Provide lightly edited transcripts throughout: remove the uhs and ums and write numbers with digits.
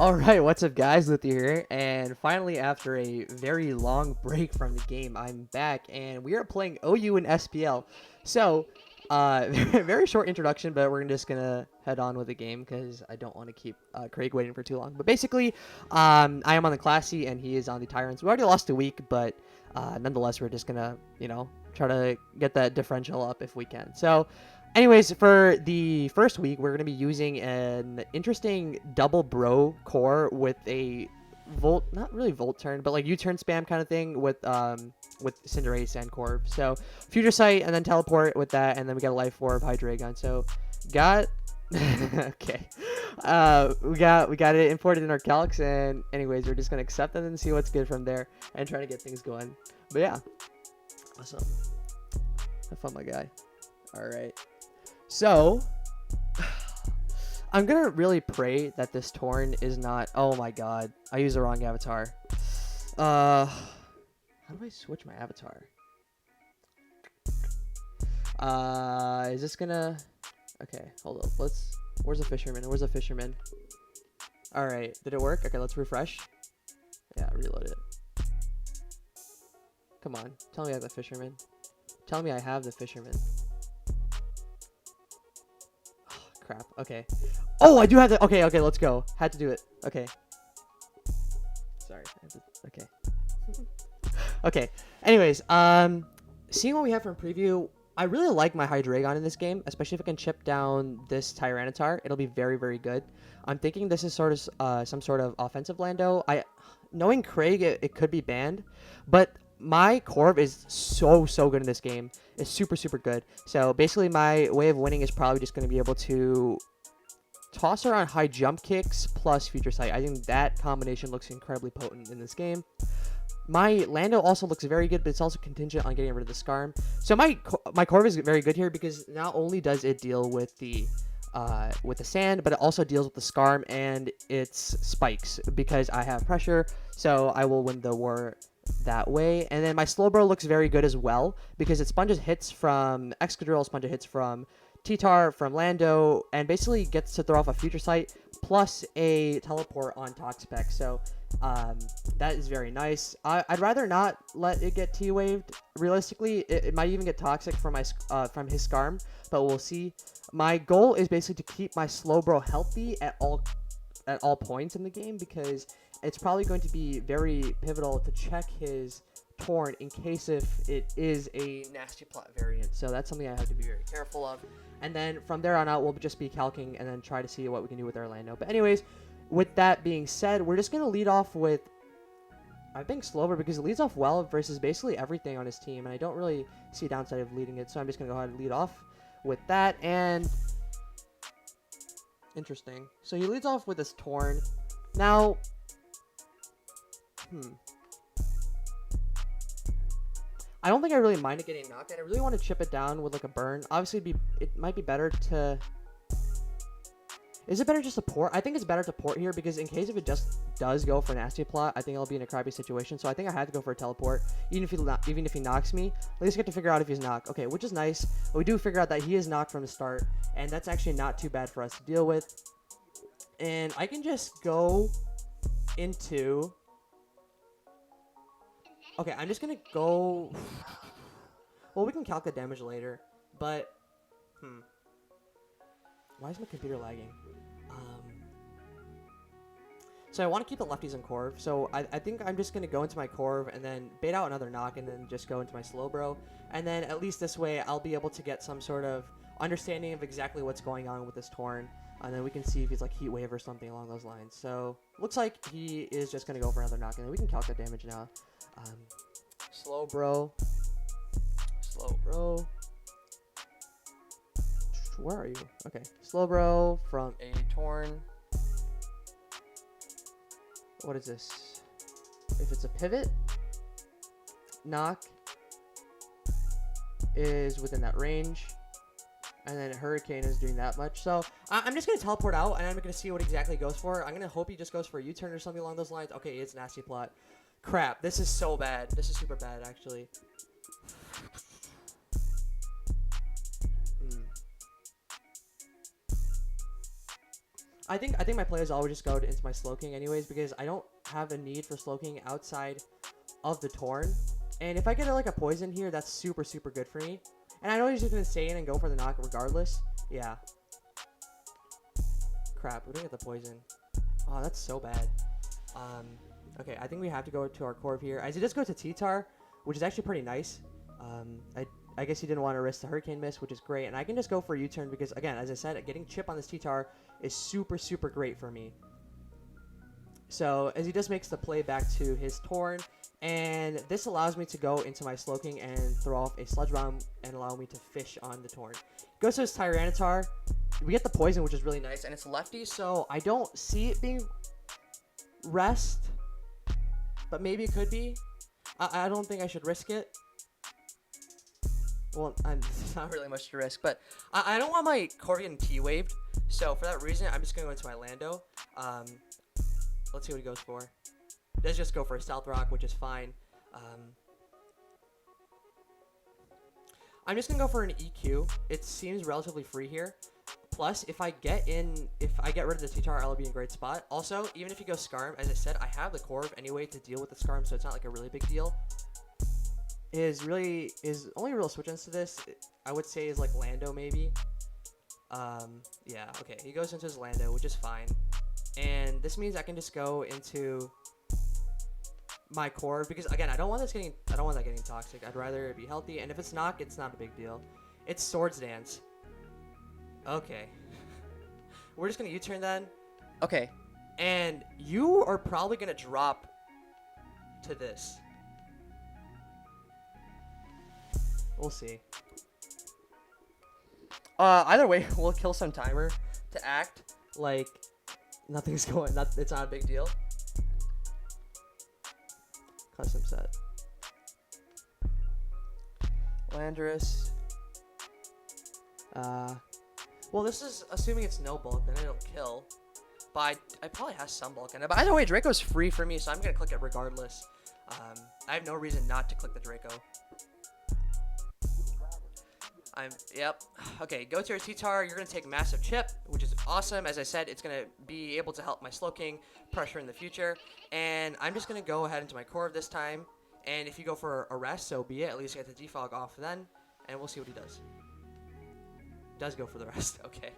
Alright, what's up guys, Luthier here, and finally after a very long break from the game, I'm back, and we are playing OU and SPL. So, very short introduction, but we're just gonna head on with the game, because I don't want to keep Craig waiting for too long. But basically, I am on the Classy, and he is on the Tyrants. We already lost a week, but nonetheless, we're just gonna, try to get that differential up if we can. So, anyways, for the first week, we're going to be using an interesting double bro core with a volt, not really volt turn, but like U-turn spam kind of thing with Cinderace and Corv. So Future Sight and then teleport with that, and then we got a Life Orb, Hydreigon. So got okay, we got it imported in our calcs, and anyways, we're just gonna accept them and see what's good from there and try to get things going. But yeah, awesome. Have fun, my guy. All right. So, I'm gonna really pray that this Torn is not. Oh my god, I used the wrong avatar. How do I switch my avatar? Is this gonna? Okay, hold up. Where's the fisherman? Where's the fisherman? All right, did it work? Okay, let's refresh. Yeah, reload it. Come on, tell me I have the fisherman. Tell me I have the fisherman. Crap. Okay. Oh, I do have the. Okay, let's go. Had to do it. Okay. Sorry. Okay. Okay. Anyways, seeing what we have from preview, I really like my Hydreigon in this game, especially if I can chip down this Tyranitar. It'll be very, very good. I'm thinking this is sort of some sort of offensive Lando. Knowing Craig, it could be banned, but my Corv is so good in this game. It's super good. So basically my way of winning is probably just going to be able to toss her on high jump kicks plus Future Sight. I think that combination looks incredibly potent in this game. My Lando also looks very good, but it's also contingent on getting rid of the Scarm. So my Corv is very good here because not only does it deal with the sand, but it also deals with the Scarm and its spikes because I have pressure, so I will win the war that way. And then my Slowbro looks very good as well because it sponges hits from Excadrill, sponges hits from T-Tar, from Lando, and basically gets to throw off a Future Sight plus a teleport on Toxapex. So that is very nice. I'd rather not let it get T-waved. Realistically, it might even get toxic from from his Scarm, but we'll see. My goal is basically to keep my Slowbro healthy at all points in the game because it's probably going to be very pivotal to check his Torn in case if it is a nasty plot variant. So that's something I have to be very careful of. And then from there on out, we'll just be calcing and then try to see what we can do with Orlando. But anyways, with that being said, we're just going to lead off with, I think, Slover because it leads off well versus basically everything on his team. And I don't really see a downside of leading it. So I'm just going to go ahead and lead off with that. And interesting. So he leads off with his Torn. Now, I don't think I really mind it getting knocked out. I really want to chip it down with like a burn. Obviously, it might be better to. Is it better just to port? I think it's better to port here because in case if it just does go for nasty plot, I think I'll be in a crappy situation. So I think I had to go for a teleport, even if he knocks me. At least get to figure out if he's knocked. Okay, which is nice. But we do figure out that he is knocked from the start, and that's actually not too bad for us to deal with. And I can just go into. Okay, I'm just gonna go. Well, we can calculate damage later, but why is my computer lagging? So I want to keep the lefties in Corv, so I think I'm just gonna go into my Corv and then bait out another knock and then just go into my Slowbro, and then at least this way I'll be able to get some sort of understanding of exactly what's going on with this Torn, and then we can see if he's like Heat Wave or something along those lines. So looks like he is just gonna go for another knock, and then we can calculate damage now. Slowbro. Where are you? Okay, Slowbro from a Torn. What is this? If it's a pivot, knock is within that range, and then Hurricane is doing that much. So I'm just gonna teleport out, and I'm gonna see what exactly goes for. I'm gonna hope he just goes for a U-turn or something along those lines. Okay, it's nasty plot. Crap, this is so bad. This is super bad, actually. I think my players always just go into my Slowking anyways because I don't have a need for Slowking outside of the Torn. And if I get like a poison here, that's super good for me. And I know he's just gonna stay in and go for the knock regardless. Yeah. Crap, we didn't get the poison. Oh, that's so bad. Okay, I think we have to go to our Corv here. As he does go to T-Tar, which is actually pretty nice. I guess he didn't want to risk the Hurricane Miss, which is great. And I can just go for a U-turn because, again, as I said, getting chip on this T-Tar is super great for me. So, as he just makes the play back to his Torn, and this allows me to go into my Slowking and throw off a Sludge Bomb and allow me to fish on the Torn. Goes to his Tyranitar. We get the poison, which is really nice, and it's lefty, so I don't see it being rest, but maybe it could be. I don't think I should risk it. Well, it's not really much to risk, but I don't want my Corvian T-waved, so for that reason, I'm just going to go into my Lando. Let's see what he goes for. Let's just go for a Stealth Rock, which is fine. I'm just going to go for an EQ. It seems relatively free here. Plus, if I get rid of the T-Tar, I'll be in a great spot. Also, even if he goes Scarm, as I said, I have the Corv anyway to deal with the Scarm, so it's not like a really big deal. His only real switch-ins to this, I would say, is like Lando maybe. Yeah, okay, he goes into his Lando, which is fine. And this means I can just go into my Corv because, again, I don't want that getting toxic. I'd rather it be healthy, and if it's not a big deal. It's Swords Dance. Okay. We're just gonna U-turn then. Okay. And you are probably gonna drop to this. We'll see. Either way, we'll kill some timer to act like nothing's going. It's not a big deal. Custom set. Landorus. Well, this is assuming it's no bulk, then it'll kill. But I probably has some bulk in it. But either way, Draco's free for me, so I'm gonna click it regardless. I have no reason not to click the Draco. Yep. Okay, go to your T-Tar. You're going to take Massive Chip, which is awesome. As I said, it's going to be able to help my Slowking pressure in the future. And I'm just going to go ahead into my Corv this time. And if you go for a rest, so be it. At least get the defog off then. And we'll see what he does. Does go for the rest. Okay.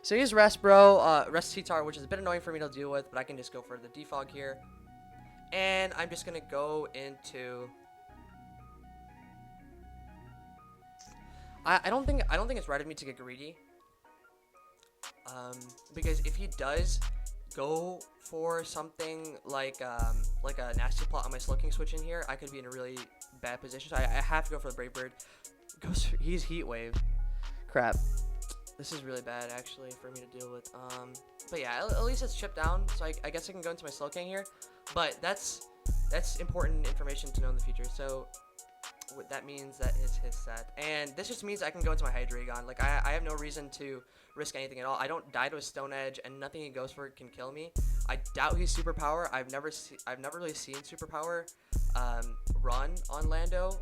So he's rest, bro. Rest T-Tar, which is a bit annoying for me to deal with. But I can just go for the defog here. And I'm just going to go into... I don't think it's right of me to get greedy. Because if he does go for something like a nasty plot on my Slowking switch in here, I could be in a really bad position. So I have to go for the Brave Bird. He's Heat Wave. Crap. This is really bad actually for me to deal with. But yeah, at least it's chipped down, so I guess I can go into my Slowking here. But that's important information to know in the future. So what that means that is his set, and this just means I can go into my Hydreigon. Like I have no reason to risk anything at all. I don't die to a Stone Edge, and nothing he goes for can kill me. I doubt he's Superpower. I've never really seen Superpower run on Lando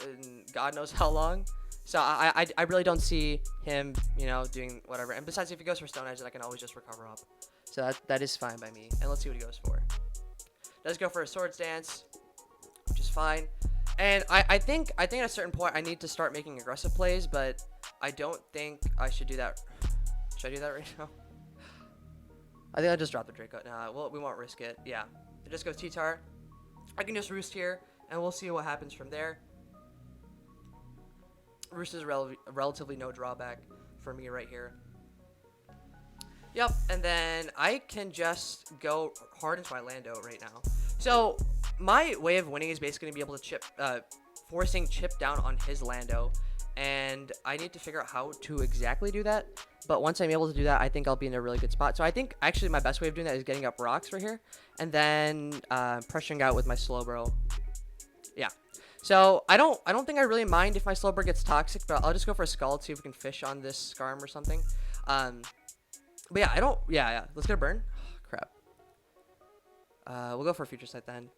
in God knows how long. So I really don't see him, doing whatever. And besides, if he goes for Stone Edge, then I can always just recover up. So that is fine by me. And let's see what he goes for. Does go for a Swords Dance, which is fine. And I think at a certain point I need to start making aggressive plays, but I don't think I should do that. Should I do that right now? I think I'll just drop the Draco. Nah, well, we won't risk it. Yeah. It just goes T-Tar. I can just Roost here, and we'll see what happens from there. Roost is relatively no drawback for me right here. Yep, and then I can just go hard into my Lando right now. So my way of winning is basically going to be able to forcing chip down on his Lando, and I need to figure out how to exactly do that. But once I'm able to do that, I think I'll be in a really good spot. So I think actually my best way of doing that is getting up rocks right here, and then pressuring out with my Slowbro. Yeah. So I don't think I really mind if my Slowbro gets toxic, but I'll just go for a Scald, see if we can fish on this Scarm or something. But yeah, yeah. Let's get a burn. Oh, crap. We'll go for a Future Sight then.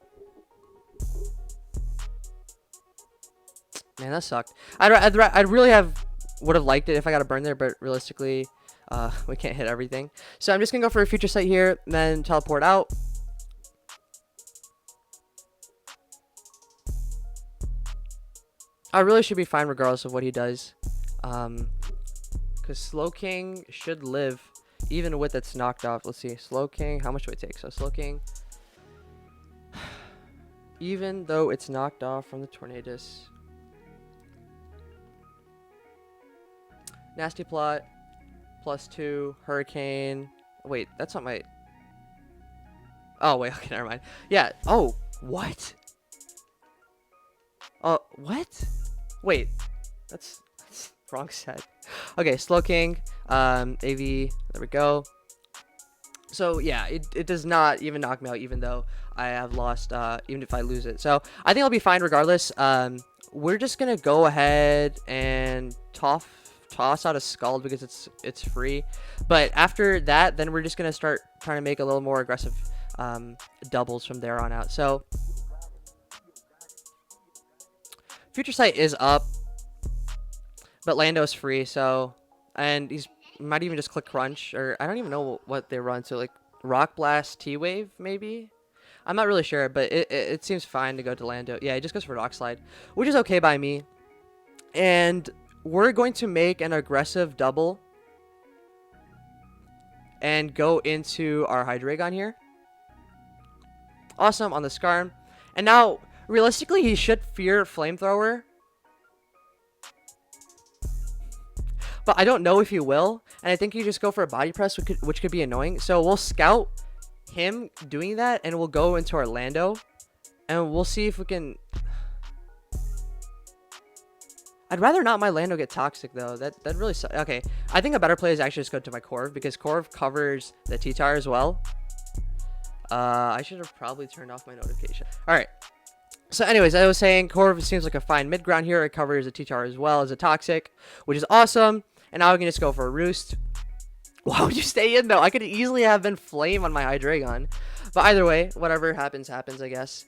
Man, that sucked. I'd really would have liked it if I got a burn there, but realistically, We can't hit everything. So I'm just gonna go for a future sight here, and then teleport out. I really should be fine regardless of what he does. Because Slow King should live even with its knocked off. Let's see. Slow King, how much do it take? So Slow King, even though it's knocked off from the Tornadus. Nasty Plot, +2, Hurricane. Wait, that's not my... Oh, wait, okay, never mind. Yeah, oh, what? Oh, what? Wait, that's wrong set. Okay, Slow King, AV, there we go. So, yeah, it does not even knock me out, even though I have lost, even if I lose it. So, I think I'll be fine regardless. We're just going to go ahead and toss out a Scald because it's free. But after that, then we're just going to start trying to make a little more aggressive doubles from there on out. So, Future Sight is up, but Lando's free, so, and he's might even just click Crunch, or I don't even know what they run, so like Rock Blast, T-Wave, maybe? I'm not really sure, but it seems fine to go to Lando. Yeah, he just goes for Rock Slide, which is okay by me. And we're going to make an aggressive double and go into our Hydreigon here. Awesome, on the Skarm. And now, realistically, he should fear Flamethrower. But I don't know if he will. And I think you just go for a Body Press, which could be annoying. So we'll scout him doing that, and we'll go into our Lando. And we'll see if we can... I'd rather not my Lando get Toxic, though. That really sucks. Okay, I think a better play is actually just go to my Corv, because Corv covers the T-Tar as well. I should have probably turned off my notification. Alright. So anyways, I was saying, Corv seems like a fine mid-ground here. It covers a T-Tar as well as a Toxic, which is awesome. And now we can just go for a Roost. Why would you stay in, though? I could easily have been Flame on my Hydreigon. But either way, whatever happens, happens, I guess.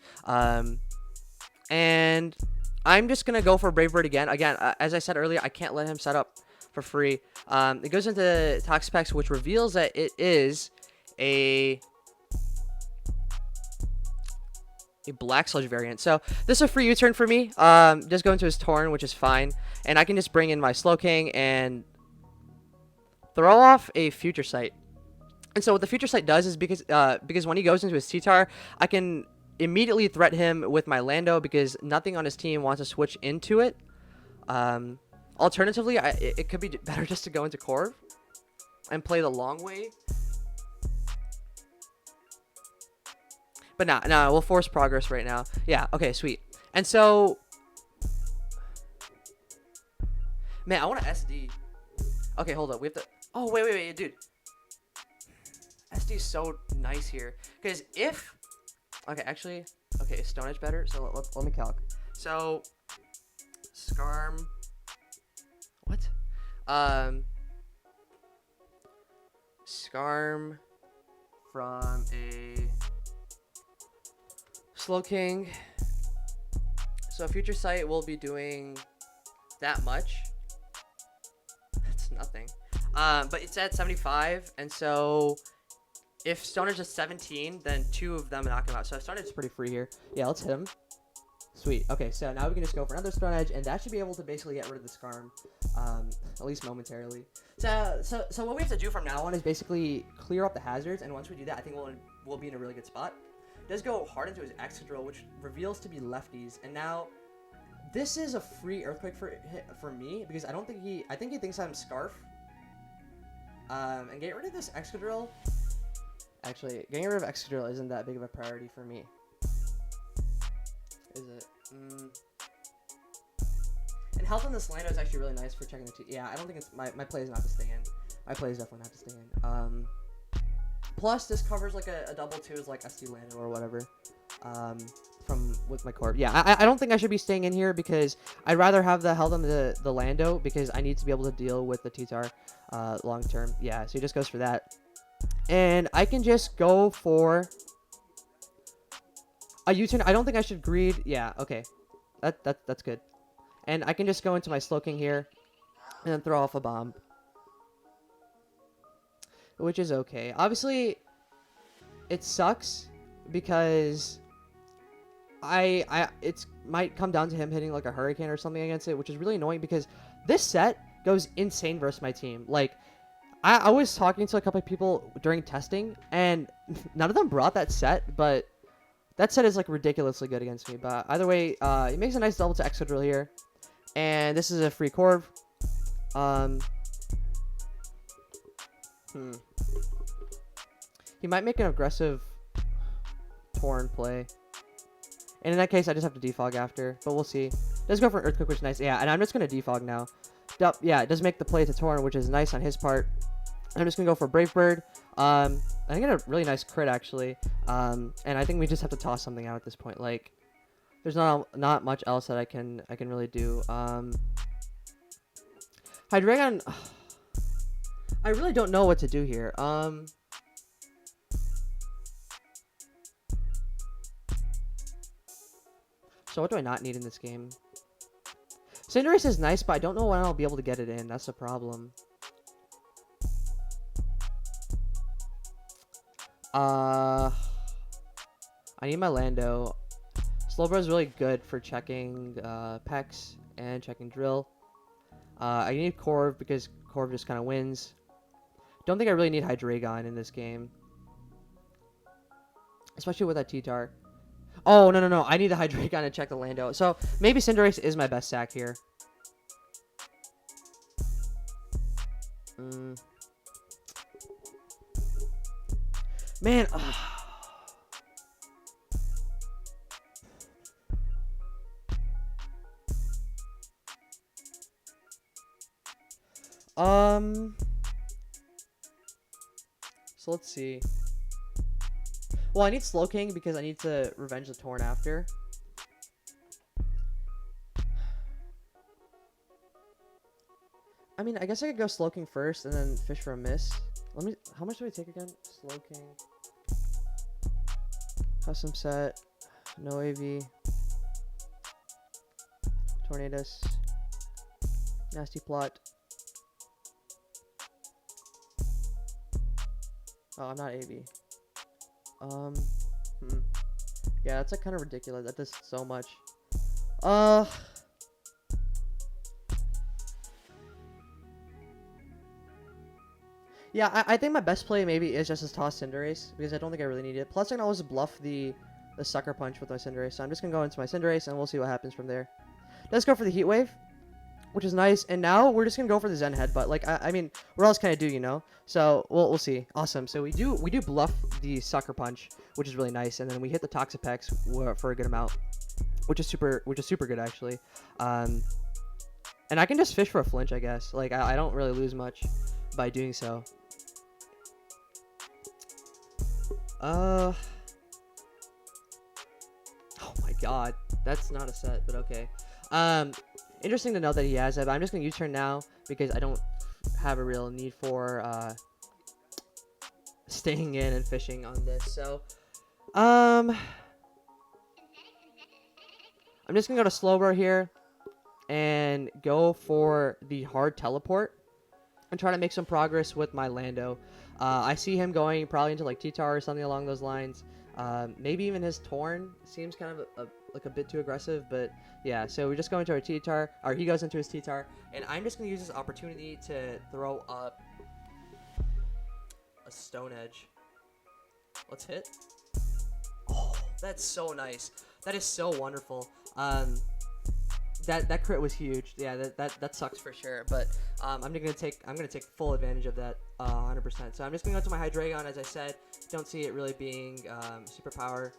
And I'm just going to go for Brave Bird again. Again, as I said earlier, I can't let him set up for free. It goes into Toxapex, which reveals that it is a Black Sludge variant. So this is a free U-turn for me. Just go into his Torn, which is fine. And I can just bring in my Slow King and throw off a Future Sight. And so what the Future Sight does is because when he goes into his T-Tar, I can immediately threat him with my Lando because nothing on his team wants to switch into it. Alternatively, it could be better just to go into Corv and play the long way. But nah, we'll force progress right now. Yeah, okay, sweet. And so... Man, I want to SD. Okay, hold up. We have to... Oh, wait, dude. SD is so nice here. Because if... Okay, actually... Okay, is Stone Edge better? So let me calc. So... Skarm... What? Skarm... From a... Slow King. So Future Sight will be doing that much. That's nothing. But it's at 75, and so if Stone Edge is 17, then 2 of them knock him out. So Stone Edge is pretty free here. Yeah, let's hit him. Sweet. Okay, so now we can just go for another Stone Edge, and that should be able to basically get rid of the Skarm, at least momentarily. So what we have to do from now on is basically clear up the hazards, and once we do that, I think we'll be in a really good spot. Does go hard into his Excadrill, which reveals to be lefties, and now this is a free Earthquake for me because I think he thinks I'm Scarf. And get rid of this Excadrill. Actually, getting rid of Excadrill isn't that big of a priority for me. Is it? And health on this Lando is actually really nice for checking the T. Yeah, I don't think it's my play is not to stay in. My play is definitely not to stay in. Plus, this covers like a double twos like SD Lando or whatever. With my Corv. Yeah, I don't think I should be staying in here because I'd rather have the health on the Lando because I need to be able to deal with the T-Tar long term. Yeah, so he just goes for that. And I can just go for a U-turn. I don't think I should greed. Yeah, okay. That's good. And I can just go into my Slow King here and then throw off a bomb. which is okay. Obviously, it sucks because it's might come down to him hitting like a hurricane or something against it, which is really annoying because this set goes insane versus my team. Like, I was talking to a couple of people during testing, and none of them brought that set, but that set is like ridiculously good against me. But either way, it makes a nice double to exo drill here, and this is a free Corv. He might make an aggressive Torn play. And in that case, I just have to defog after, but we'll see. Does go for an Earthquake, which is nice. Yeah, and I'm just going to defog now. Yeah, it does make the play to Torn, which is nice on his part. I'm just going to go for Brave Bird. I think a really nice crit, actually. And I think we just have to toss something out at this point. Like, there's not much else that I can really do. Hydreigon, I really don't know what to do here. So what do I not need in this game? Cinderace is nice, but I don't know when I'll be able to get it in. That's the problem. I need my Lando. Slowbro is really good for checking Pex and checking Drill. I need Corv because Corv just kind of wins. Don't think I really need Hydreigon in this game. Especially with that T-Tar. Oh, no. I need the Hydreigon to check the Lando. So, maybe Cinderace is my best sack here. Man. So, let's see. Well, I need Slowking because I need to revenge the Torn after. I mean, I guess I could go Slowking first and then fish for a miss. Let me. How much do I take again? Slowking. Custom set. No AV. Tornadus. Nasty plot. Oh, I'm not AV. Yeah, that's like kind of ridiculous. That does so much. Yeah, I think my best play maybe is just to toss Cinderace because I don't think I really need it. Plus, I can always bluff the Sucker Punch with my Cinderace. So I'm just gonna go into my Cinderace and we'll see what happens from there. Let's go for the Heat Wave, which is nice. And now we're just gonna go for the Zen Headbutt. Like I mean, what else can I do, you know? So we'll see. Awesome. So we do bluff the Sucker Punch, which is really nice, and then we hit the Toxapex for a good amount, which is super good actually. And I can just fish for a flinch, I guess. Like I don't really lose much by doing so. Oh my god, that's not a set, but okay. Interesting to know that he has it, but I'm just gonna U-turn now because I don't have a real need for staying in and fishing on this. So I'm just gonna go to Slowbro here and go for the hard teleport and try to make some progress with my Lando. I see him going probably into like T-Tar or something along those lines. Maybe even his Torn seems kind of like a bit too aggressive, but yeah. So we just go into our T-Tar, or he goes into his T-Tar, and I'm just gonna use this opportunity to throw up a Stone Edge. Let's hit. Oh, that's so nice. That is so wonderful. That crit was huge. Yeah, that sucks for sure. But I'm gonna take full advantage of that 100%. So I'm just gonna go to my Hydreigon. As I said, don't see it really being superpower.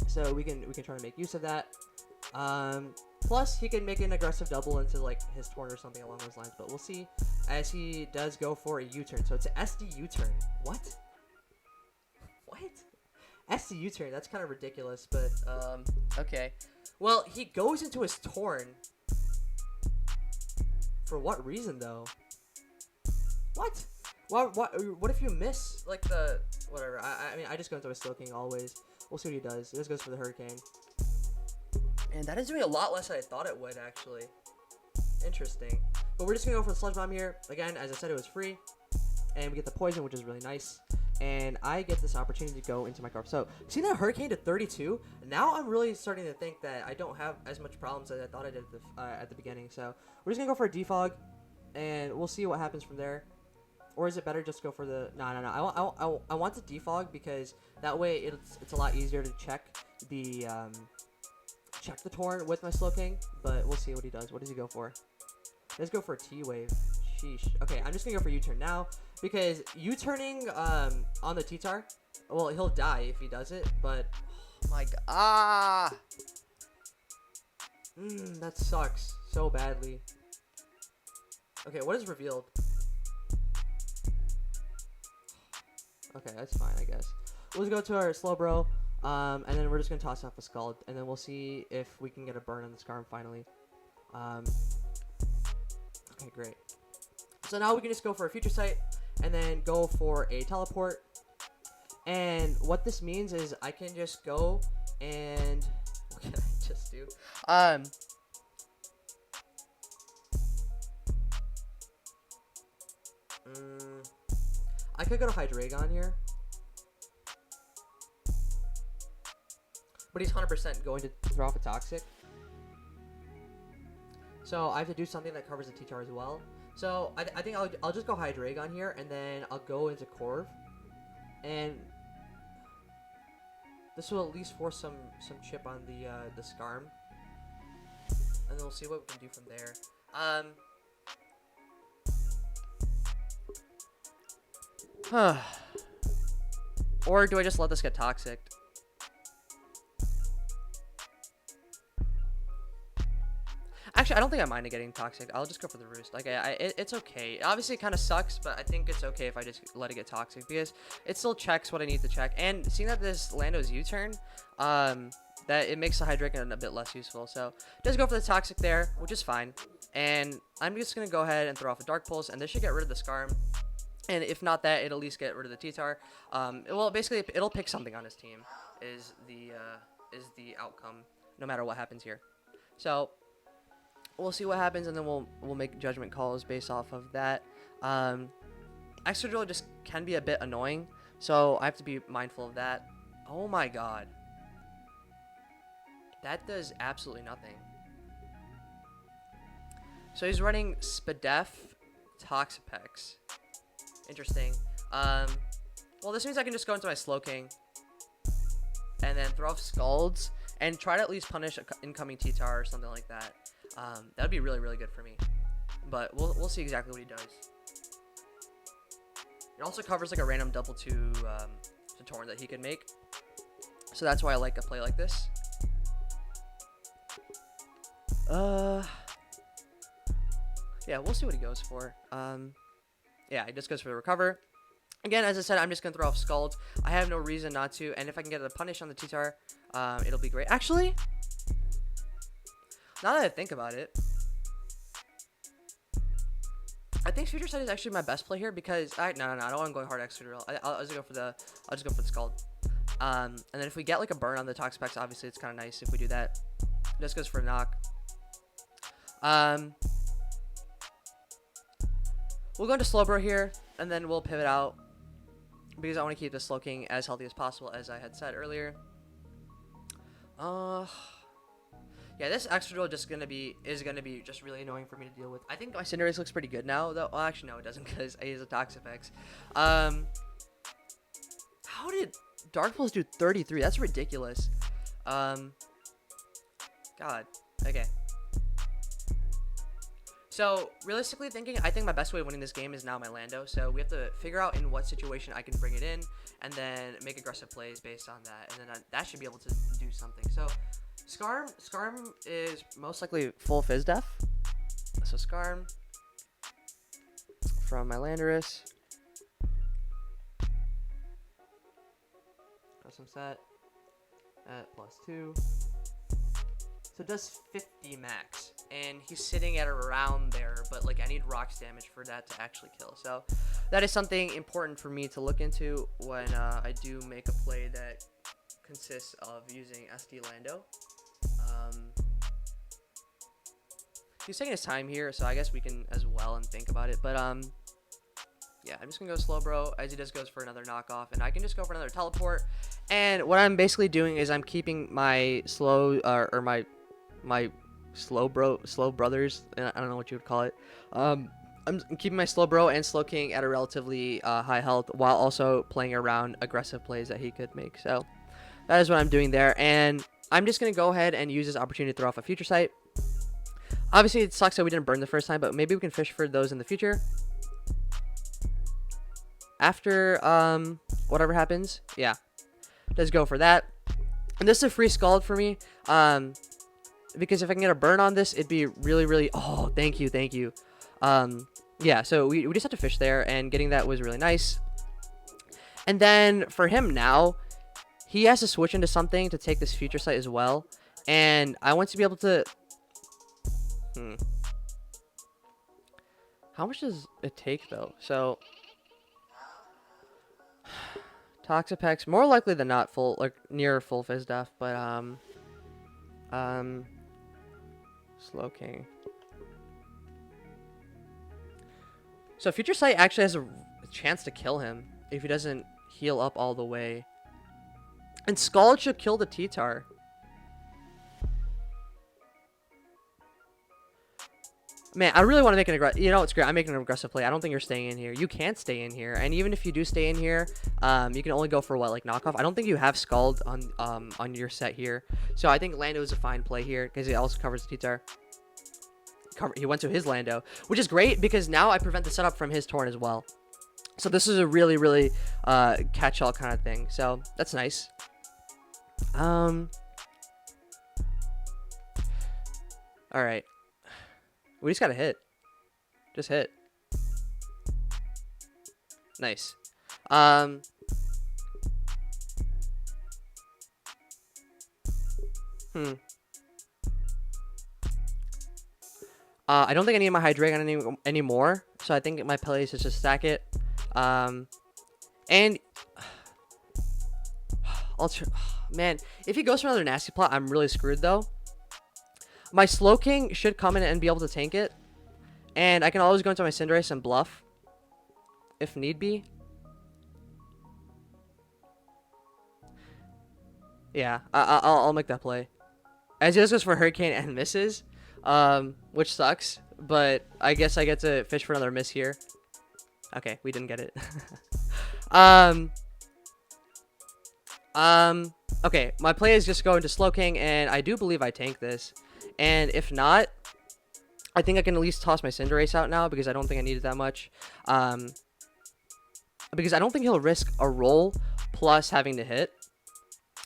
So we can try to make use of that. Plus he can make an aggressive double into like his Torn or something along those lines. But we'll see as he does go for a U-turn. So it's an SD U-turn. What? SD U-turn. That's kind of ridiculous. But okay. Well, he goes into his Torn. For what reason, though? What? What if you miss, like, the... Whatever. I mean, I just go into a Slowking always. We'll see what he does. He just goes for the Hurricane. And that is doing a lot less than I thought it would, actually. Interesting. But we're just going to go for the Sludge Bomb here. Again, as I said, it was free. and we get the poison, which is really nice. And I get this opportunity to go into my carve. So, seeing that Hurricane to 32, now I'm really starting to think that I don't have as much problems as I thought I did at the beginning. So, we're just going to go for a defog, and we'll see what happens from there. Or is it better just go for the... No. I want the defog because that way it's a lot easier to check the Torrent with my Smogon. But we'll see what he does. What does he go for? Let's go for a T-Wave. Sheesh. Okay, I'm just going to go for U-turn now. Because U-turning on the T-Tar, well, he'll die if he does it. But, oh my god. That sucks so badly. Okay, what is revealed? Okay, that's fine, I guess. We'll just go to our Slowbro, and then we're just going to toss off a Scald, and then we'll see if we can get a burn on the Scarm finally. Okay, great. So now we can just go for a Future Sight, and then go for a Teleport. And what this means is I can just go and... What can I just do? I could go to Hydreigon here. But he's 100% going to throw off a Toxic. So I have to do something that covers the T-Tar as well. So I think I'll just go Hydreigon here, and then I'll go into Corv. And this will at least force some chip on the Scarm. And then we'll see what we can do from there. Or do I just let this get toxic? Actually, I don't think I mind it getting toxic. I'll just go for the Roost. Like, it's okay. Obviously, it kind of sucks, but I think it's okay if I just let it get toxic because it still checks what I need to check. And seeing that this Lando's U-turn, that it makes the Hydreigon a bit less useful. So, just go for the toxic there, which is fine. And I'm just gonna go ahead and throw off a Dark Pulse, and this should get rid of the Scarm. And if not that, it'll at least get rid of the T-Tar. Well, basically, it'll pick something on his team. Is the outcome, no matter what happens here. So we'll see what happens, and then we'll make judgment calls based off of that. Excadrill just can be a bit annoying, so I have to be mindful of that. Oh my god, that does absolutely nothing. So he's running Spadef, Toxapex. Interesting. Well, this means I can just go into my Slowking and then throw off Scalds and try to at least punish an incoming T-Tar or something like that. That would be really, really good for me. But we'll see exactly what he does. It also covers like a random double to Torrent that he can make. So that's why I like a play like this. Yeah, we'll see what he goes for. Yeah, he just goes for the Recover. Again, as I said, I'm just going to throw off Scald. I have no reason not to. And if I can get a punish on the T-Tar, it'll be great. Actually, now that I think about it, I think Future Sight is actually my best play here because no, I don't want to go hard Excadrill. I'll just go for the Scald. And then if we get like a burn on the Toxapex, obviously it's kind of nice if we do that. This goes for a knock. We'll go into Slowbro here, and then we'll pivot out because I want to keep the Slowking as healthy as possible, as I had said earlier. Yeah, this Excadrill is gonna be just really annoying for me to deal with. I think my Cinderace looks pretty good now, though. Well, actually, no, it doesn't because I use a Toxapex. How did Dark Pulse do 33? That's ridiculous. God. Okay. So, realistically thinking, I think my best way of winning this game is now my Lando. So, we have to figure out in what situation I can bring it in, and make aggressive plays based on that. And then that should be able to do something. So, Scarm is most likely full Fizz Def. So, Scarm from my Landorus. Custom set at +2. So it does 50 max, and he's sitting at around there, but like I need rocks damage for that to actually kill. So that is something important for me to look into when I do make a play that consists of using SD Lando. He's taking his time here, so I guess we can as well and think about it. But Yeah, I'm just gonna go slow bro as he just goes for another knockoff, and I can just go for another teleport. And what I'm basically doing is I'm keeping my slow or my slow brothers. I don't know what you would call it. I'm keeping my slow bro and slow king at a relatively high health while also playing around aggressive plays that he could make. So that is what I'm doing there, and I'm just gonna go ahead and use this opportunity to throw off a future sight. Obviously, it sucks that we didn't burn the first time, but maybe we can fish for those in the future. After whatever happens, yeah, let's go for that. And this is a free scald for me, because if I can get a burn on this, it'd be really. Oh, thank you. Yeah, so we just have to fish there, and getting that was really nice. And then for him now, he has to switch into something to take this future sight as well, and I want to be able to. How much does it take though? So Toxapex, more likely than not full, like near full fizz death, but slow king. So future sight actually has a chance to kill him if he doesn't heal up all the way. And Scald should kill the T-Tar. Man, I really want to make an aggressive... You know, it's great. I'm making an aggressive play. I don't think you're staying in here. You can't stay in here. And even if you do stay in here, you can only go for, what, like, knockoff? I don't think you have Scald on your set here. So I think Lando is a fine play here because he also covers the T-Tar. He went to his Lando, which is great because now I prevent the setup from his Torn as well. So this is a really catch-all kind of thing. So that's nice. All right. We just gotta hit. Just hit. Nice. I don't think I need my Hydreigon anymore, so I think my play is just stack it. And man, if he goes for another nasty plot, I'm really screwed though. My Slow King should come in and be able to tank it. And I can always go into my Cinderace and bluff. If need be. Yeah, I'll make that play. As he just goes for Hurricane and misses. Which sucks. But I guess I get to fish for another miss here. Okay, we didn't get it. Okay, my play is just go into Slow King. And I do believe I tank this. And if not, I think I can at least toss my Cinderace out now because I don't think I need it that much. Because I don't think he'll risk a roll plus having to hit.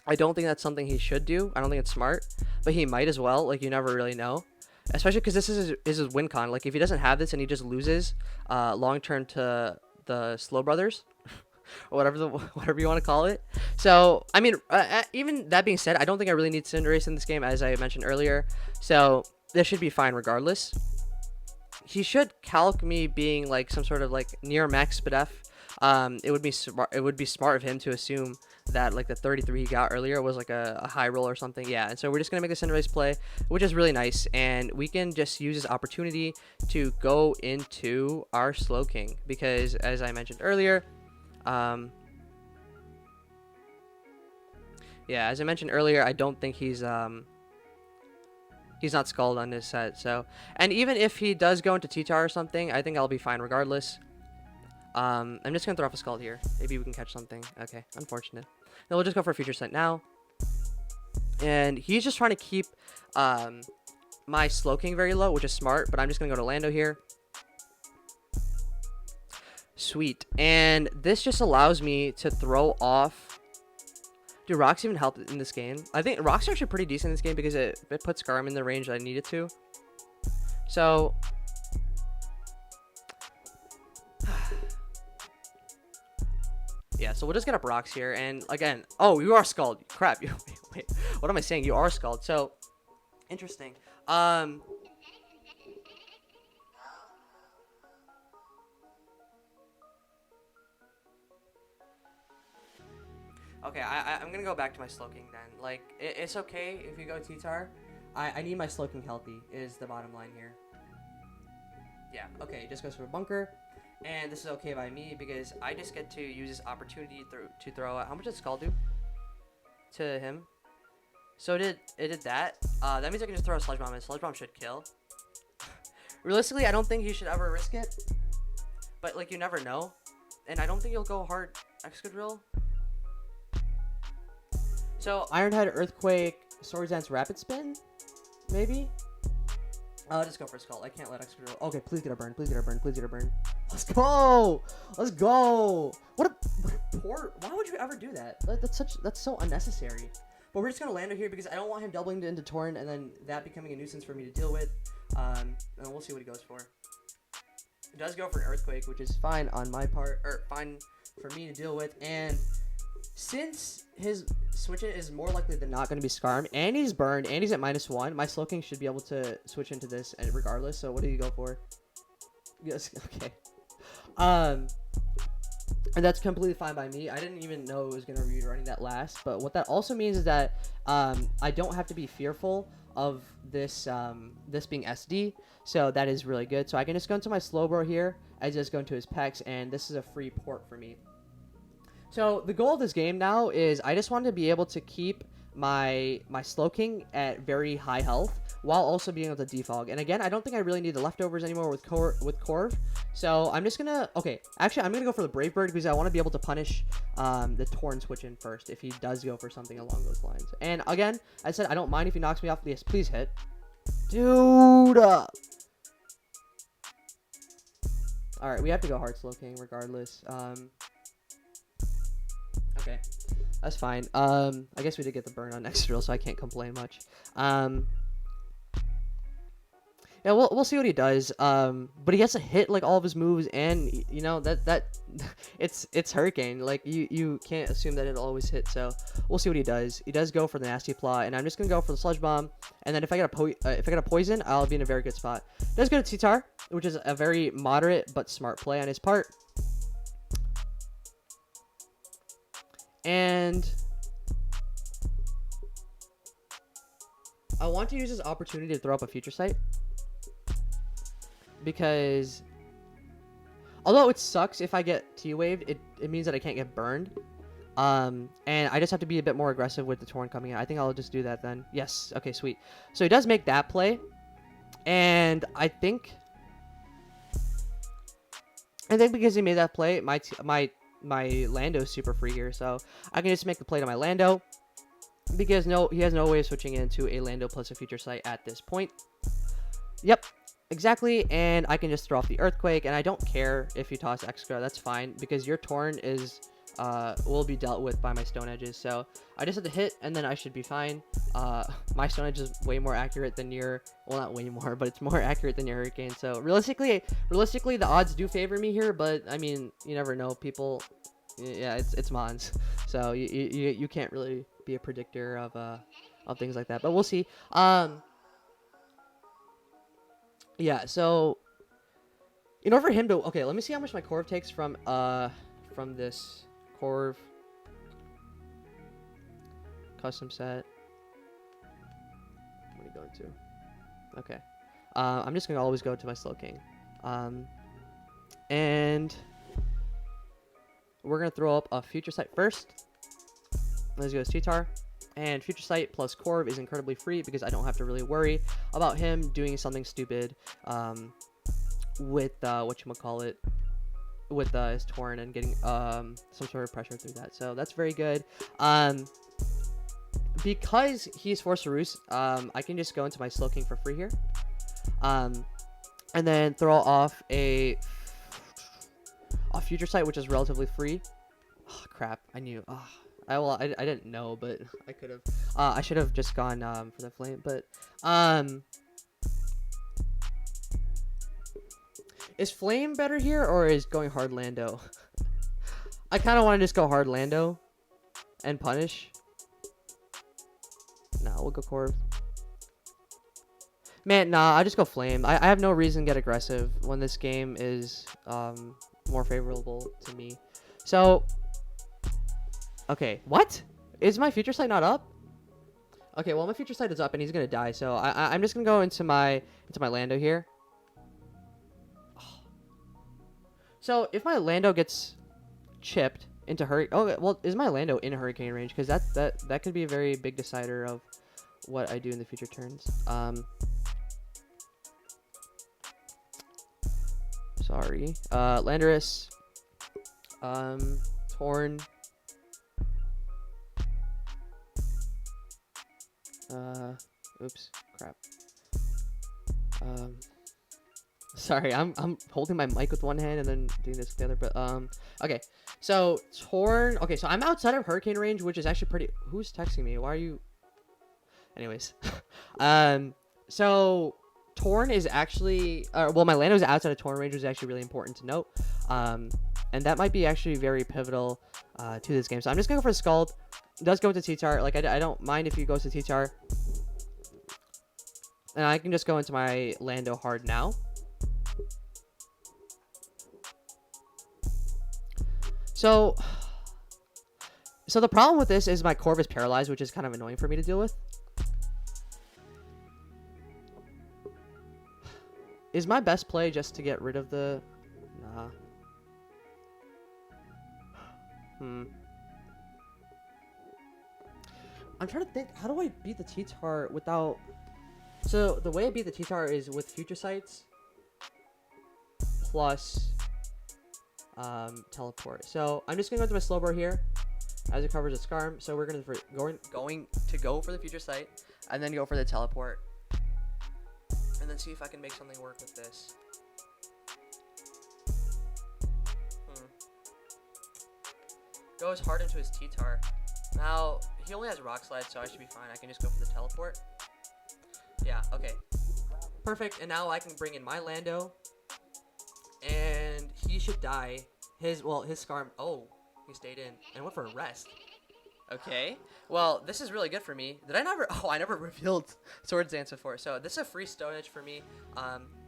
I don't think that's something he should do. I don't think it's smart, but he might as well. Like, you never really know. Especially because this is his win con. Like, if he doesn't have this and he just loses long term to the Slow Brothers, or whatever you want to call it. So, I mean, even that being said, I don't think I really need Cinderace in this game, as I mentioned earlier. So, this should be fine regardless. He should calc me being, like, some sort of, like, near max SpDef. It would be smart of him to assume that, like, the 33 he got earlier was, like, a high roll or something. Yeah, and so we're just going to make a Cinderace play, which is really nice. And we can just use this opportunity to go into our Slow King. Because, as I mentioned earlier... yeah, as I mentioned earlier, I don't think he's not Scald on this set. So, and even if he does go into T-Tar or something, I think I'll be fine regardless. I'm just gonna throw off a Scald here. Maybe we can catch something. Okay, unfortunate. Then we'll just go for a future set now. And he's just trying to keep my Slow King very low, which is smart. But I'm just gonna go to Lando here. Sweet. And this just allows me to throw off... Do rocks even help in this game? I think rocks are actually pretty decent in this game because it puts Scarm in the range that I need it to. So... yeah, so we'll just get up rocks here. And again... Oh, you are Scald. Crap. Wait, what am I saying? You are Scald. So, interesting. Okay, I'm gonna go back to my Slow King then. Like, it's okay if you go T-Tar. I need my Slow King healthy, is the bottom line here. Yeah, okay, just goes for a bunker. And this is okay by me because I just get to use this opportunity to throw out. How much does Skull do to him? So it did that. That means I can just throw a Sludge Bomb, and Sludge Bomb should kill. Realistically, I don't think you should ever risk it. But, like, you never know. And I don't think you'll go hard Excadrill. So, Iron Head, Earthquake, Swords Dance, Rapid Spin? Maybe? I'll just go for Skull. I can't let Excadrill. Okay, please get a burn. Please get a burn. Please get a burn. Let's go! Let's go! What a poor... Why would you ever do that? That's so unnecessary. But we're just going to Lando here because I don't want him doubling into Torrent and then that becoming a nuisance for me to deal with. And we'll see what he goes for. It does go for an Earthquake, which is fine on my part, or fine for me to deal with. And since his switch in is more likely than not going to be Scarm, and he's burned, and he's at -1, my Slowking should be able to switch into this regardless. So what do you go for? Yes, okay. And that's completely fine by me. I didn't even know it was going to be running that last. But what that also means is that I don't have to be fearful of this this being SD. So that is really good. So I can just go into my Slowbro here. I just go into his Pex. And this is a free port for me. So the goal of this game now is I just want to be able to keep my Slowking at very high health while also being able to defog. And again, I don't think I really need the leftovers anymore with Corv. So I'm just gonna actually I'm gonna go for the Brave Bird because I want to be able to punish the Torn switch in first if he does go for something along those lines. And again, I said I don't mind if he knocks me off. Yes, please hit, dude. All right, we have to go hard Slowking regardless. Okay, that's fine. I guess we did get the burn on next drill, so I can't complain much. Yeah, we'll see what he does. But he has to hit like all of his moves, and you know that it's Hurricane. Like you can't assume that it'll always hit. So we'll see what he does. He does go for the Nasty Plot, and I'm just gonna go for the Sludge Bomb. And then if I get a poison, I'll be in a very good spot. Does go to T-Tar, which is a very moderate but smart play on his part. And I want to use this opportunity to throw up a Future Sight. Because although it sucks if I get T-Waved, it means that I can't get burned. And I just have to be a bit more aggressive with the Torn coming in. I think I'll just do that then. Yes. Okay, sweet. So he does make that play. And I think because he made that play, my Lando's super free here. So I can just make the play to my Lando. Because he has no way of switching into a Lando plus a Future Sight at this point. Yep. Exactly, and I can just throw off the Earthquake, and I don't care if you toss extra, that's fine, because your Torn will be dealt with by my Stone Edges, so I just have to hit, and then I should be fine. My Stone Edge is way more accurate than your, well, not way more, but it's more accurate than your Hurricane, so realistically, the odds do favor me here, but, I mean, you never know, people, yeah, it's Mons, so you can't really be a predictor of things like that, but we'll see. Yeah, so in order for him to let me see how much my Corv takes from this Corv custom set. What are you going to? Okay. I'm just gonna always go to my Slowking. And we're gonna throw up a Future Sight first. Let's go to T-Tar. And Future Sight plus Corv is incredibly free because I don't have to really worry about him doing something stupid with whatchamacallit, with his Torn and getting some sort of pressure through that. So that's very good. Because he's Force of Roost, I can just go into my Slowking for free here. And then throw off a Future Sight, which is relatively free. Oh, crap. I knew. Oh. I didn't know, but I could have. I should have just gone for the Flame, but is Flame better here or is going hard Lando? I kind of want to just go hard Lando and punish. Nah, we'll go Corv. Man, nah, I just go Flame. I have no reason to get aggressive when this game is more favorable to me. So. Okay, what? Is my Future Sight not up? Okay, well, my Future Sight is up, and he's gonna die, so I'm just gonna go into my Lando here. So if my Lando gets chipped into hurricane, oh well, is my Lando in hurricane range? Because that could be a very big decider of what I do in the future turns. Sorry. Landorus. Torn. Oops. Crap. Sorry, I'm holding my mic with one hand and then doing this with the other, but okay. So Torn. Okay, so I'm outside of hurricane range, which is actually pretty. Who's texting me? Why are you? Anyways, so Torn is actually, well, my Lando's outside of Torn range was actually really important to note, and that might be actually very pivotal to this game. So I'm just gonna go for the Scald. It does go into T-Tar. Like I don't mind if he goes to T-Tar, and I can just go into my Lando hard now. So the problem with this is my Corv is paralyzed, which is kind of annoying for me to deal with. Is my best play just to get rid of the... Nah. I'm trying to think, how do I beat the T-Tar without... So, the way I beat the T-Tar is with Future Sights plus Teleport. So, I'm just going to go to my Slowbro here, as it covers a Scarm. So, we're going to go for the Future Sight, and then go for the Teleport. And then see if I can make something work with this. Goes hard into his T-Tar. Now, he only has Rock Slide, so I should be fine. I can just go for the Teleport. Yeah, okay. Perfect, and now I can bring in my Lando. And he should die. His Scarm... Oh, he stayed in and went for a rest. Okay. Well, this is really good for me. Did I never... Oh, I never revealed Swords Dance before. So, this is a free Stone Edge for me.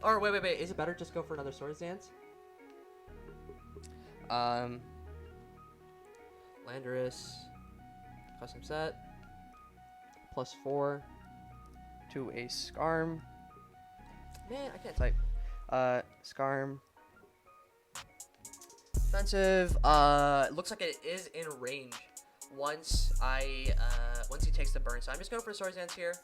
Or, wait. Is it better just go for another Swords Dance? Landorus. Custom set. +4. To a Scarm. Man, I can't type. Scarm. Defensive. Looks like it is in range. Once he takes the burn. So I'm just going for Swords Dance here.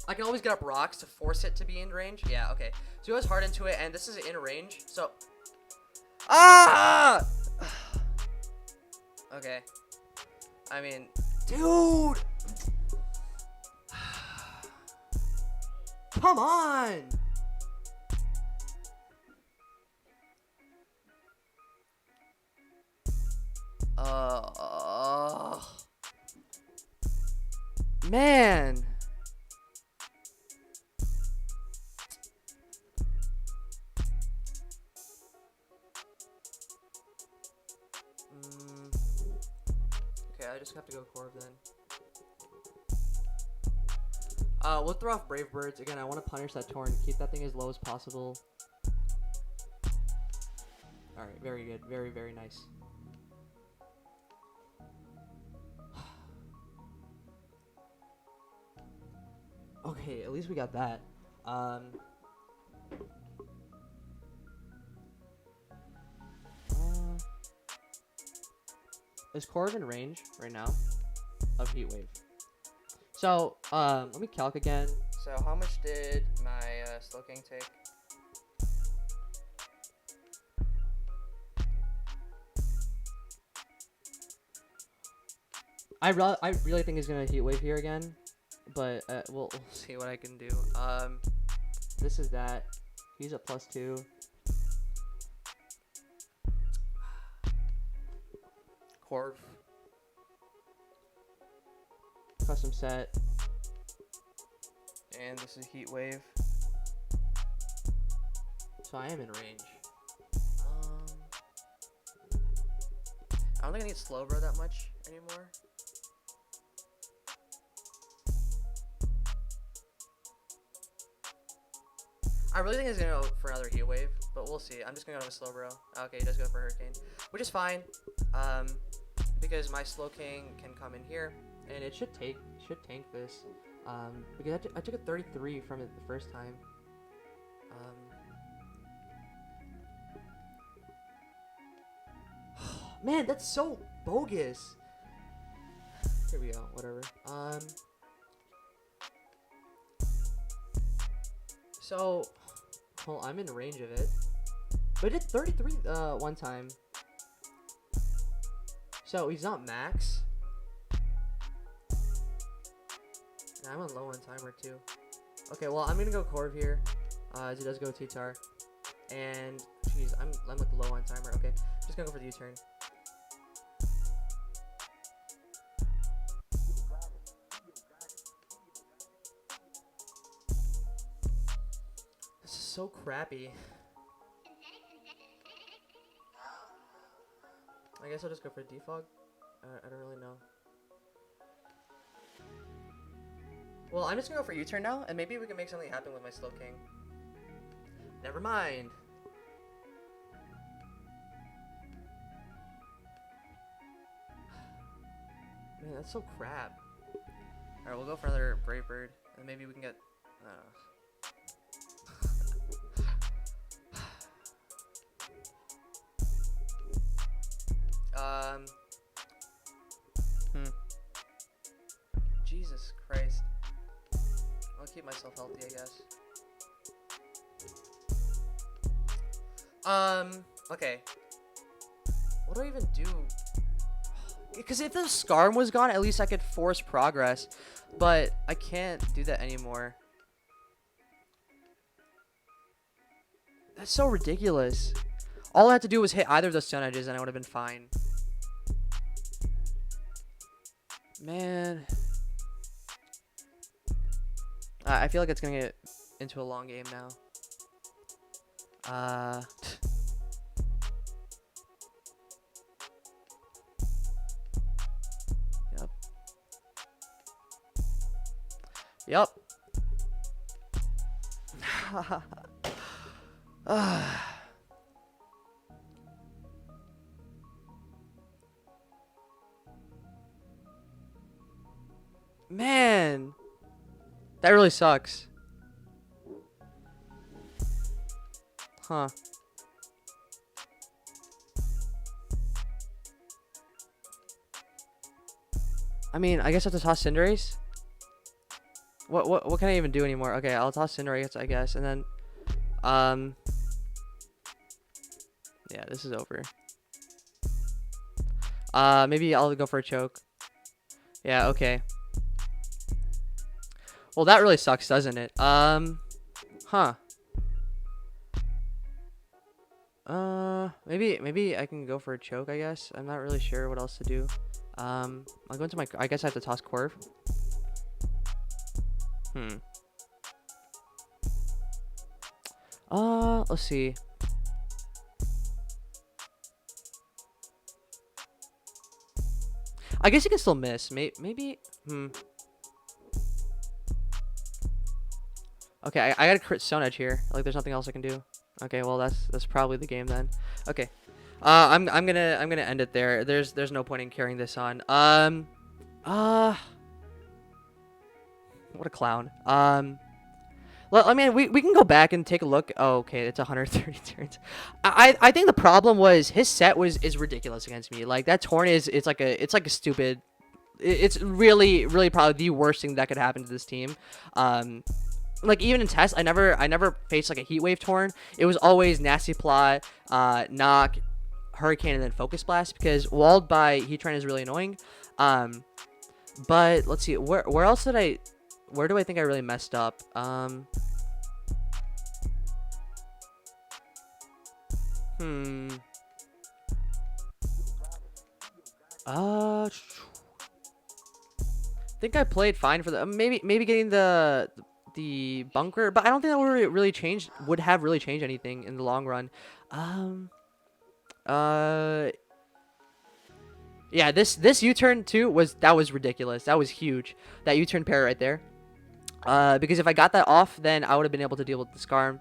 I can always get up rocks to force it to be in range. Yeah, okay. So he goes hard into it, and this is in range. So, okay. I mean, dude, come on. Man. Okay, I just have to go Corv then. We'll throw off Brave Birds. Again, I want to punish that Torn. Keep that thing as low as possible. Alright, very good. Very, very nice. Okay, at least we got that. Is Corv in range right now of Heat Wave? So, let me calc again. So, how much did my Slow King take? I really think he's gonna Heat Wave here again, but we'll see what I can do. This is that. He's at +2. Corv. Custom set. And this is Heat Wave. So I am in range. I don't think I need Slowbro that much anymore. I really think he's gonna go for another Heat Wave, but we'll see. I'm just gonna go to Slowbro. Okay, he does go for Hurricane, which is fine, because my Slow King can come in here, and it should tank this, because I took a 33 from it the first time. Man, that's so bogus. Here we go. Whatever. So, well, I'm in range of it. But I did 33 one time. So he's not max. Yeah, I'm on low on timer too. Okay, well I'm gonna go Corv here. As he does go T-Tar. And jeez, I'm like low on timer. Okay, just gonna go for the U-turn. This is so crappy. I guess I'll just go for defog. I don't really know. Well, I'm just gonna go for U-turn now, and maybe we can make something happen with my slow king. Never mind. Man, that's so crap. Alright, we'll go for another Brave Bird, and maybe we can get... Jesus Christ. I'll keep myself healthy, I guess. Okay. What do I even do? Because if the Scarm was gone, at least I could force progress. But I can't do that anymore. That's so ridiculous. All I had to do was hit either of the stun edges and I would have been fine. Man. I feel like it's going to get into a long game now. Yep. Man, that really sucks. Huh. I mean, I guess I have to toss Cinderace. What can I even do anymore? Okay, I'll toss Cinderace, I guess, and then yeah, this is over. Maybe I'll go for a choke. Yeah, okay. Well, that really sucks, doesn't it? Huh. Maybe I can go for a choke, I guess. I'm not really sure what else to do. I'll go into my... I guess I have to toss Corv. Let's see. I guess you can still miss. Maybe... Okay, I got a crit Stone Edge here. Like, there's nothing else I can do. Okay, well, that's probably the game then. Okay. I'm gonna end it there. There's no point in carrying this on. What a clown. Well, I mean, we can go back and take a look. Oh, okay, it's 130 turns. I think the problem was his set is ridiculous against me. Like, that Torn it's like a stupid. It's really probably the worst thing that could happen to this team. Like, even in tests, I never faced like a Heat Wave Torn. It was always Nasty Plot, Knock, Hurricane, and then Focus Blast, because walled by Heatran is really annoying. But let's see, where else did I... Where do I think I really messed up? I think I played fine for the maybe getting the bunker, but I don't think that would have really changed anything in the long run. Yeah, this U-turn too was ridiculous. That was huge. That U-turn pair right there. Because if I got that off, then I would have been able to deal with the Scarm.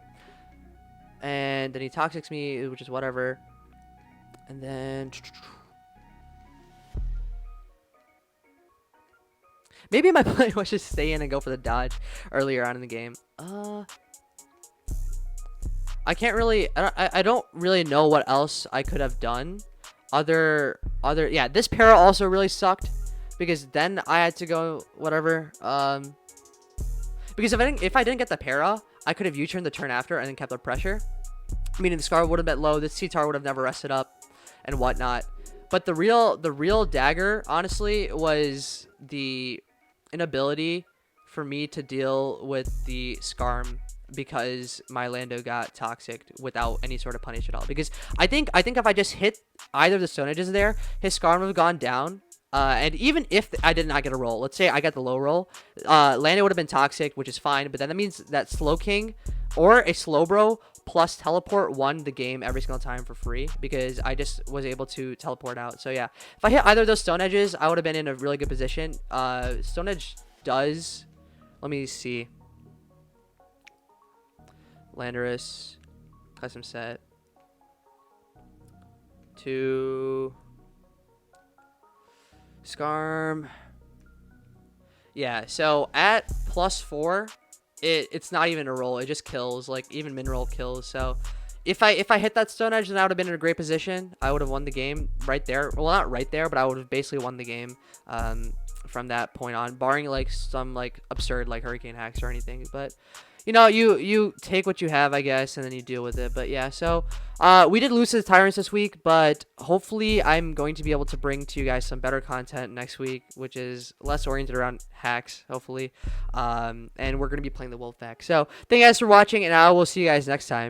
And then he Toxics me, which is whatever. And then... Maybe my plan was just stay in and go for the dodge earlier on in the game. I can't really... I don't really know what else I could have done. yeah, this para also really sucked because then I had to go whatever. Because if I didn't get the para, I could have U-turned the turn after and then kept the pressure. Meaning the Scar would have been low, the C-Tar would have never rested up, and whatnot. But the real dagger, honestly, was the inability for me to deal with the Scarm because my Lando got toxic without any sort of punish at all. Because I think if I just hit either of the Stone Edges there, his Scarm would have gone down. And even if I did not get a roll, let's say I got the low roll, Lando would have been toxic, which is fine. But then that means that Slow King or a Slowbro plus teleport won the game every single time for free because I just was able to teleport out. So yeah, if I hit either of those Stone Edges, I would have been in a really good position. Stone Edge does, let me see, Landorus, custom set, 2, Scarm. Yeah, so at +4, it's not even a roll. It just kills. Like, even min roll kills. So if I hit that Stone Edge, then I would have been in a great position. I would have won the game right there. Well, not right there, but I would have basically won the game from that point on, barring like some like absurd like Hurricane hacks or anything. But you know, you take what you have, I guess, and then you deal with it. But yeah, so we did lose to the Tyrants this week, but hopefully I'm going to be able to bring to you guys some better content next week, which is less oriented around hacks, hopefully. And we're going to be playing the Wolf deck. So thank you guys for watching, and I will see you guys next time.